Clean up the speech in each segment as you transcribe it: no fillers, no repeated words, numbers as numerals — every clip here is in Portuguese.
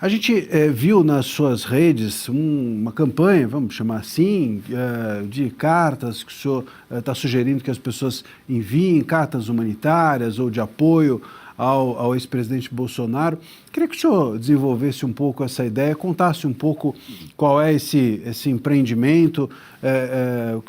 A gente viu nas suas redes uma campanha, vamos chamar assim, de cartas que o senhor está sugerindo que as pessoas enviem cartas humanitárias ou de apoio ao ex-presidente Bolsonaro. Queria que o senhor desenvolvesse um pouco essa ideia, contasse um pouco qual é esse empreendimento,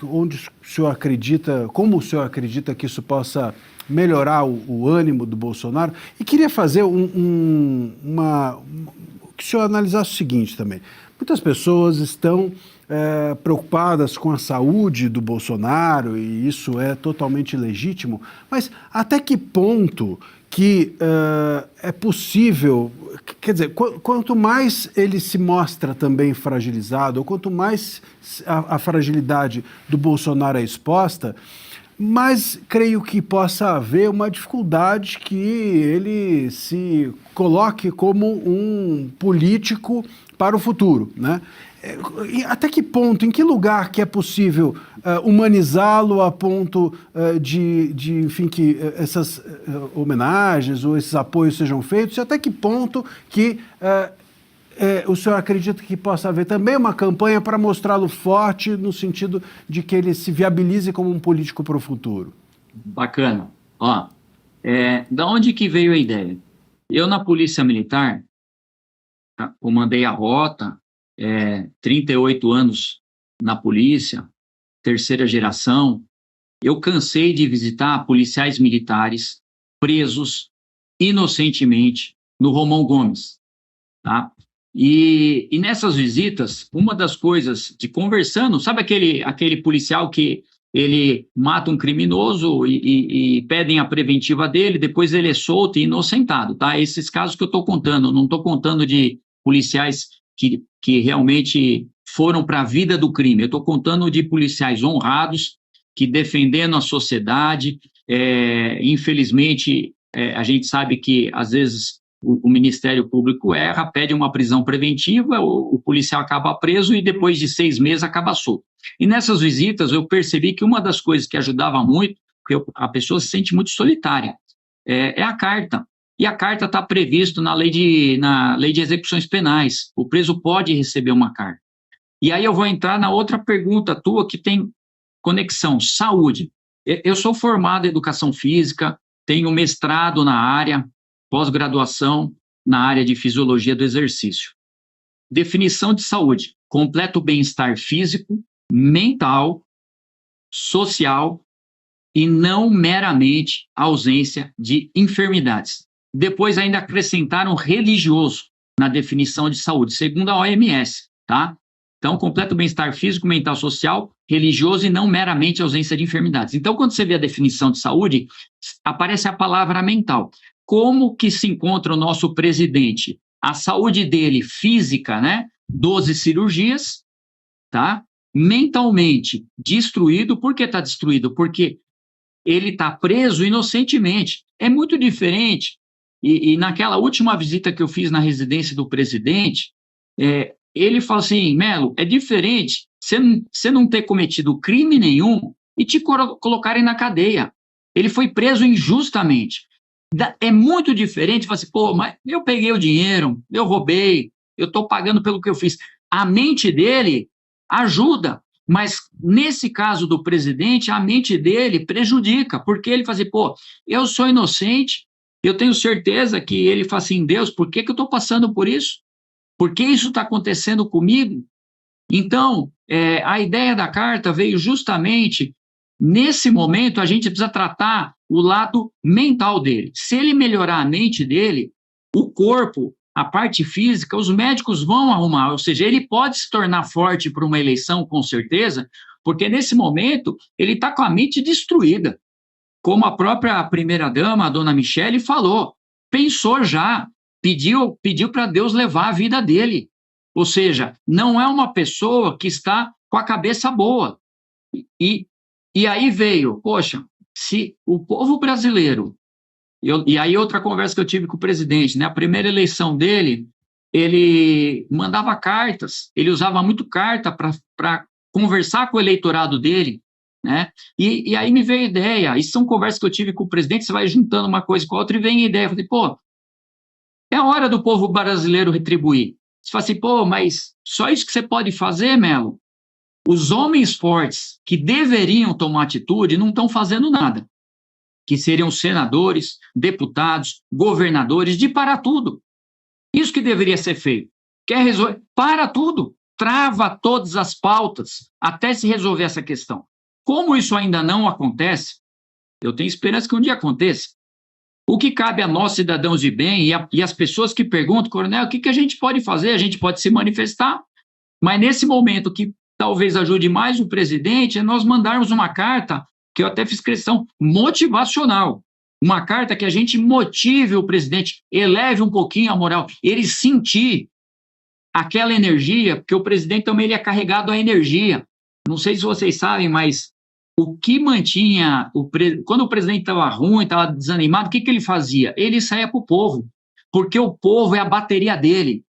onde o senhor acredita, como o senhor acredita que isso possa melhorar o ânimo do Bolsonaro. E queria fazer que o senhor analisasse o seguinte também. Muitas pessoas estão preocupadas com a saúde do Bolsonaro, e isso é totalmente legítimo, mas até que ponto que é possível, quer dizer, quanto mais ele se mostra também fragilizado, ou quanto mais a fragilidade do Bolsonaro é exposta, mas creio que possa haver uma dificuldade que ele se coloque como um político para o futuro, né? Até que ponto, em que lugar que é possível humanizá-lo a ponto enfim, que essas homenagens ou esses apoios sejam feitos, e até que ponto que o senhor acredita que possa haver também uma campanha para mostrá-lo forte no sentido de que ele se viabilize como um político para o futuro? Bacana. Ó, da onde que veio a ideia? Eu, na Polícia Militar, comandei a rota, 38 anos na polícia, terceira geração. Eu cansei de visitar policiais militares presos inocentemente no Romão Gomes, tá? E nessas visitas, uma das coisas de conversando, sabe aquele policial que ele mata um criminoso e pedem a preventiva dele, depois ele é solto e inocentado, tá? Esses casos que eu estou contando, não estou contando de policiais que realmente foram para a vida do crime, eu estou contando de policiais honrados, que defendendo a sociedade, infelizmente, a gente sabe que às vezes o Ministério Público erra, pede uma prisão preventiva, o policial acaba preso e depois de 6 meses acaba solto. E nessas visitas eu percebi que uma das coisas que ajudava muito, porque a pessoa se sente muito solitária, é a carta. E a carta está prevista na lei de execuções penais. O preso pode receber uma carta. E aí eu vou entrar na outra pergunta tua que tem conexão, saúde. Eu sou formado em educação física, tenho mestrado na área, pós-graduação na área de fisiologia do exercício. Definição de saúde: completo bem-estar físico, mental, social e não meramente ausência de enfermidades. Depois ainda acrescentaram religioso na definição de saúde, segundo a OMS, tá? Então, completo bem-estar físico, mental, social, religioso e não meramente ausência de enfermidades. Então, quando você vê a definição de saúde, aparece a palavra mental. Como que se encontra o nosso presidente? A saúde dele física, né? 12 cirurgias, tá? Mentalmente destruído. Por que está destruído? Porque ele está preso inocentemente. É muito diferente. E naquela última visita que eu fiz na residência do presidente, ele falou assim: Melo, é diferente você não ter cometido crime nenhum e te colocarem na cadeia. Ele foi preso injustamente. É muito diferente, falar assim, pô, mas eu peguei o dinheiro, eu roubei, eu estou pagando pelo que eu fiz. A mente dele ajuda, mas nesse caso do presidente, a mente dele prejudica, porque ele fala assim, pô, eu sou inocente, eu tenho certeza que ele fala assim, Deus, por que eu estou passando por isso? Por que isso está acontecendo comigo? Então, a ideia da carta veio justamente nesse momento. A gente precisa tratar o lado mental dele. Se ele melhorar a mente dele, o corpo, a parte física, os médicos vão arrumar, ou seja, ele pode se tornar forte para uma eleição, com certeza, porque nesse momento ele está com a mente destruída. Como a própria primeira-dama, a dona Michele, falou, pensou já, pediu para Deus levar a vida dele. Ou seja, não é uma pessoa que está com a cabeça boa. E aí veio, poxa, se o povo brasileiro... e aí outra conversa que eu tive com o presidente, né? A primeira eleição dele, ele mandava cartas, ele usava muito carta para conversar com o eleitorado dele, né? E aí me veio a ideia, isso são conversas que eu tive com o presidente, você vai juntando uma coisa com a outra e vem a ideia, eu falei, pô, É a hora do povo brasileiro retribuir. Você fala assim, pô, mas só isso que você pode fazer, Melo? Os homens fortes que deveriam tomar atitude não estão fazendo nada, que seriam senadores, deputados, governadores, de parar tudo. Isso que deveria ser feito. Quer resolver? Para tudo. Trava todas as pautas até se resolver essa questão. Como isso ainda não acontece, eu tenho esperança que um dia aconteça. O que cabe a nós, cidadãos de bem, e as pessoas que perguntam, coronel, o que a gente pode fazer? A gente pode se manifestar, mas nesse momento que talvez ajude mais o presidente, é nós mandarmos uma carta, que eu até fiz questão, motivacional. Uma carta que a gente motive o presidente, eleve um pouquinho a moral, ele sentir aquela energia, porque o presidente também ele é carregado a energia. Não sei se vocês sabem, mas o que mantinha, quando o presidente estava ruim, estava desanimado, o que ele fazia? Ele saía para o povo, porque o povo é a bateria dele.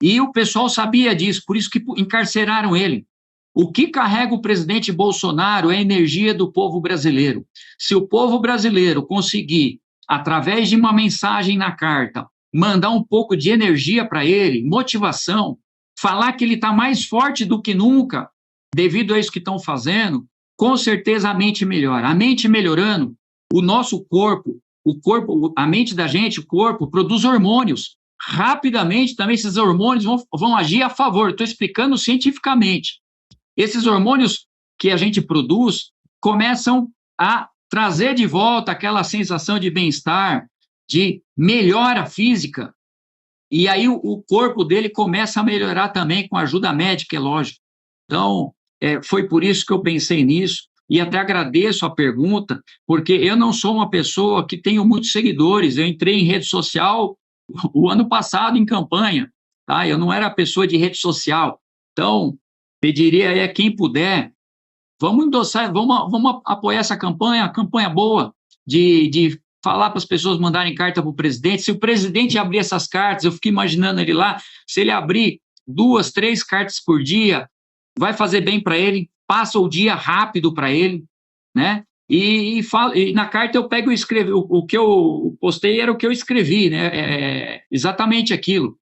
E o pessoal sabia disso, por isso que encarceraram ele. O que carrega o presidente Bolsonaro é a energia do povo brasileiro. Se o povo brasileiro conseguir, através de uma mensagem na carta, mandar um pouco de energia para ele, motivação, falar que ele está mais forte do que nunca, devido a isso que estão fazendo, com certeza a mente melhora. A mente melhorando, o nosso corpo, a mente da gente, o corpo, produz hormônios. Rapidamente também esses hormônios vão agir a favor. Estou explicando cientificamente. Esses hormônios que a gente produz começam a trazer de volta aquela sensação de bem-estar, de melhora física, e aí o corpo dele começa a melhorar também com a ajuda médica, é lógico. Então, foi por isso que eu pensei nisso, e até agradeço a pergunta, porque eu não sou uma pessoa que tenho muitos seguidores, eu entrei em rede social o ano passado em campanha, tá? Eu não era pessoa de rede social, então, pediria a quem puder, vamos endossar, vamos apoiar essa campanha boa, de falar para as pessoas mandarem carta para o presidente. Se o presidente abrir essas cartas, eu fico imaginando ele lá, se ele abrir 2, 3 cartas por dia, vai fazer bem para ele, passa o dia rápido para ele, né? E na carta eu pego e escrevo, o que eu postei era o que eu escrevi, né? Exatamente aquilo.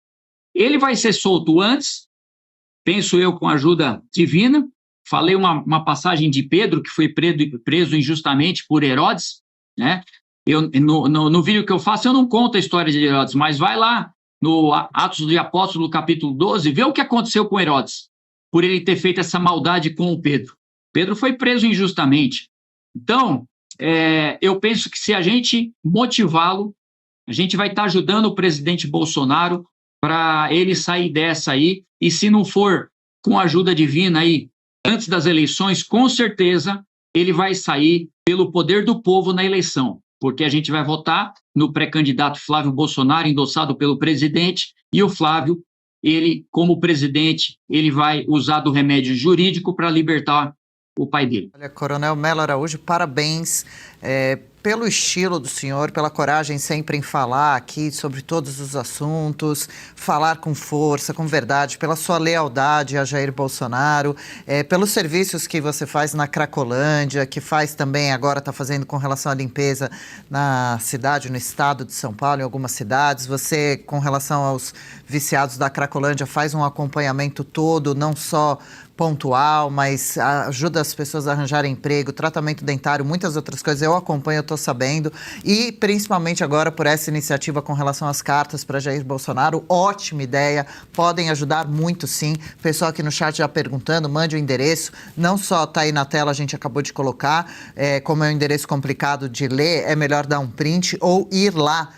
Ele vai ser solto antes, penso eu, com a ajuda divina. Falei uma passagem de Pedro, que foi preso injustamente por Herodes, né? No vídeo que eu faço, eu não conto a história de Herodes, mas vai lá no Atos de Apóstolos, capítulo 12, vê o que aconteceu com Herodes, por ele ter feito essa maldade com o Pedro. Pedro foi preso injustamente. Então, eu penso que se a gente motivá-lo, a gente vai estar ajudando o presidente Bolsonaro para ele sair dessa aí, e se não for com a ajuda divina aí, antes das eleições, com certeza ele vai sair pelo poder do povo na eleição, porque a gente vai votar no pré-candidato Flávio Bolsonaro, endossado pelo presidente, e o Flávio, ele, como presidente, ele vai usar do remédio jurídico para libertar o pai dele. Olha, Coronel Melo Araújo, parabéns pelo estilo do senhor, pela coragem sempre em falar aqui sobre todos os assuntos, falar com força, com verdade, pela sua lealdade a Jair Bolsonaro, pelos serviços que você faz na Cracolândia, que faz também agora, está fazendo com relação à limpeza na cidade, no estado de São Paulo, em algumas cidades. Você, com relação aos viciados da Cracolândia, faz um acompanhamento todo, não só pontual, mas ajuda as pessoas a arranjarem emprego, tratamento dentário, muitas outras coisas. Eu acompanho, eu estou sabendo, e principalmente agora por essa iniciativa com relação às cartas para Jair Bolsonaro. Ótima ideia, podem ajudar muito sim. Pessoal aqui no chat já perguntando, mande o endereço, não só está aí na tela, a gente acabou de colocar, como é um endereço complicado de ler, é melhor dar um print ou ir lá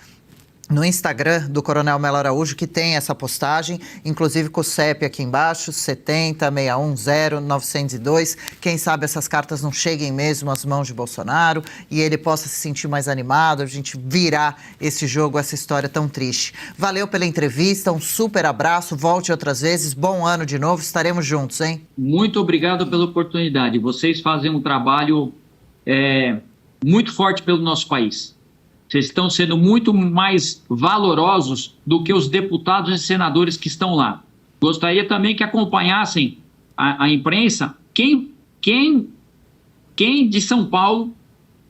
no Instagram do Coronel Melo Araújo, que tem essa postagem, inclusive com o CEP aqui embaixo, 70-610-902. Quem sabe essas cartas não cheguem mesmo às mãos de Bolsonaro e ele possa se sentir mais animado, a gente virar esse jogo, essa história tão triste. Valeu pela entrevista, um super abraço, volte outras vezes, bom ano de novo, estaremos juntos, hein? Muito obrigado pela oportunidade. Vocês fazem um trabalho muito forte pelo nosso país. Vocês estão sendo muito mais valorosos do que os deputados e senadores que estão lá. Gostaria também que acompanhassem a imprensa quem de São Paulo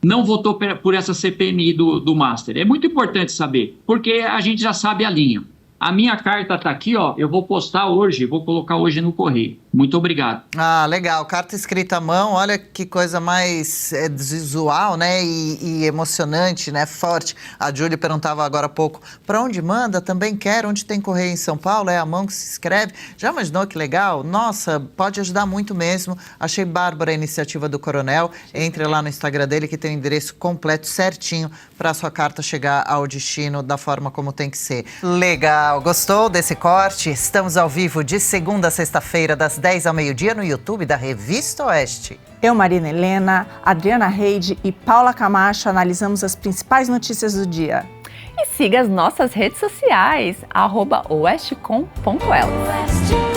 não votou por essa CPMI do Master. É muito importante saber, porque a gente já sabe a linha. A minha carta está aqui, ó, eu vou postar hoje, vou colocar hoje no correio. Muito obrigado. Ah, legal. Carta escrita à mão, olha que coisa mais visual, né? E emocionante, né? Forte. A Júlia perguntava agora há pouco, para onde manda? Também quero. Onde tem correio em São Paulo? É a mão que se escreve. Já imaginou que legal? Nossa, pode ajudar muito mesmo. Achei bárbara a iniciativa do Coronel. Entre lá no Instagram dele que tem o endereço completo, certinho, para a sua carta chegar ao destino da forma como tem que ser. Legal. Gostou desse corte? Estamos ao vivo de segunda a sexta-feira, das 10 ao meio-dia no YouTube da Revista Oeste. Eu, Marina Helena, Adriana Reide e Paula Camacho analisamos as principais notícias do dia. E siga as nossas redes sociais, @oestcom.elas.